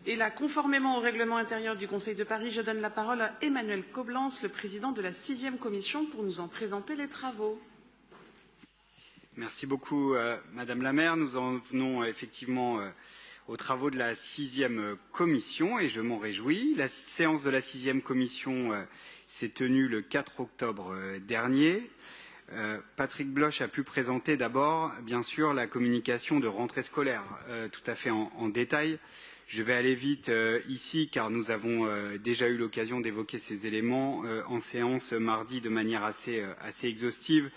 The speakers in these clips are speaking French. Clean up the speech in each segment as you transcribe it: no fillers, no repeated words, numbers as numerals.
Et là, conformément au règlement intérieur du Conseil de Paris, je donne la parole à Emmanuel Coblence, le président de la 6e commission, pour nous en présenter les travaux. Merci beaucoup, Madame la maire. Nous en venons effectivement aux travaux de la 6e commission et je m'en réjouis. La séance de la 6e commission s'est tenue le 4 octobre dernier. Patrick Bloch a pu présenter d'abord, bien sûr, la communication de rentrée scolaire tout à fait en détail. Je vais aller vite ici car nous avons déjà eu l'occasion d'évoquer ces éléments en séance mardi de manière assez exhaustive.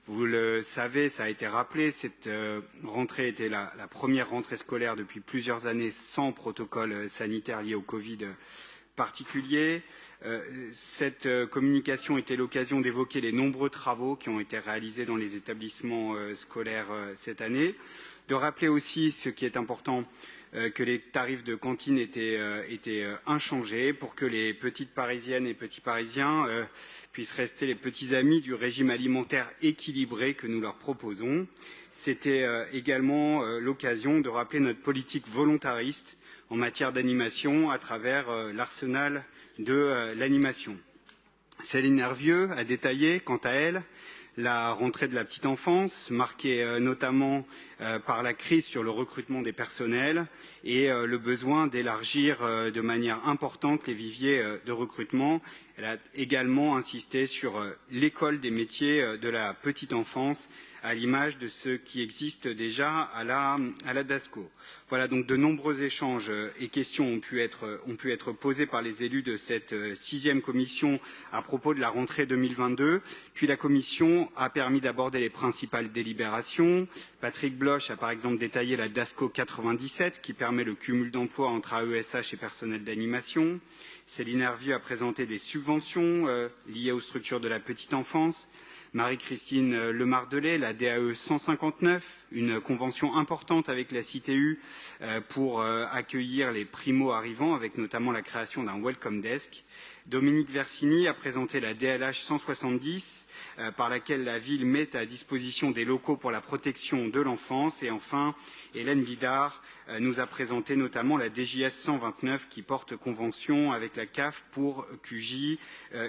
Vous le savez, ça a été rappelé, cette rentrée était la première rentrée scolaire depuis plusieurs années sans protocole sanitaire lié au Covid particulier. Cette communication était l'occasion d'évoquer les nombreux travaux qui ont été réalisés dans les établissements scolaires cette année, de rappeler aussi ce qui est important, que les tarifs de cantine étaient inchangés pour que les petites Parisiennes et petits Parisiens puissent rester les petits amis du régime alimentaire équilibré que nous leur proposons. C'était également l'occasion de rappeler notre politique volontariste en matière d'animation à travers l'arsenal de l'animation. Céline Hervieux a détaillé, quant à elle, la rentrée de la petite enfance, marquée notamment par la crise sur le recrutement des personnels et le besoin d'élargir de manière importante les viviers de recrutement. Elle a également insisté sur l'école des métiers de la petite enfance, à l'image de ce qui existe déjà à la DASCO. Voilà, donc de nombreux échanges et questions ont pu être posés par les élus de cette 6e commission à propos de la rentrée 2022. Puis la commission a permis d'aborder les principales délibérations. Patrick Bloch a par exemple détaillé la DASCO 97 qui permet le cumul d'emplois entre AESH et personnel d'animation. Céline Hervieux a présenté des subventions liées aux structures de la petite enfance. Marie-Christine Lemardelet, la DAE 159, une convention importante avec la CITU pour accueillir les primo-arrivants, avec notamment la création d'un welcome desk. Dominique Versini a présenté la DLH 170, par laquelle la ville met à disposition des locaux pour la protection de l'enfance. Et enfin, Hélène Bidard nous a présenté notamment la DJS 129 qui porte convention avec la CAF pour QJ,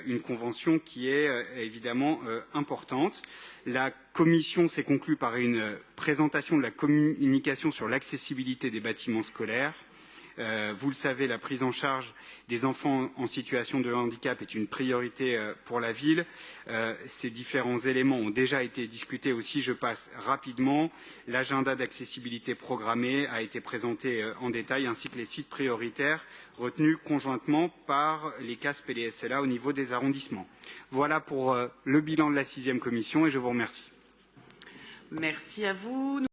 une convention qui est évidemment importante. La commission s'est conclue par une présentation de la communication sur l'accessibilité des bâtiments scolaires. Vous le savez, la prise en charge des enfants en situation de handicap est une priorité pour la ville. Ces différents éléments ont déjà été discutés aussi. Je passe rapidement. L'agenda d'accessibilité programmé a été présenté en détail, ainsi que les sites prioritaires retenus conjointement par les CASP et les SLA au niveau des arrondissements. Voilà pour le bilan de la 6e commission et je vous remercie. Merci à vous.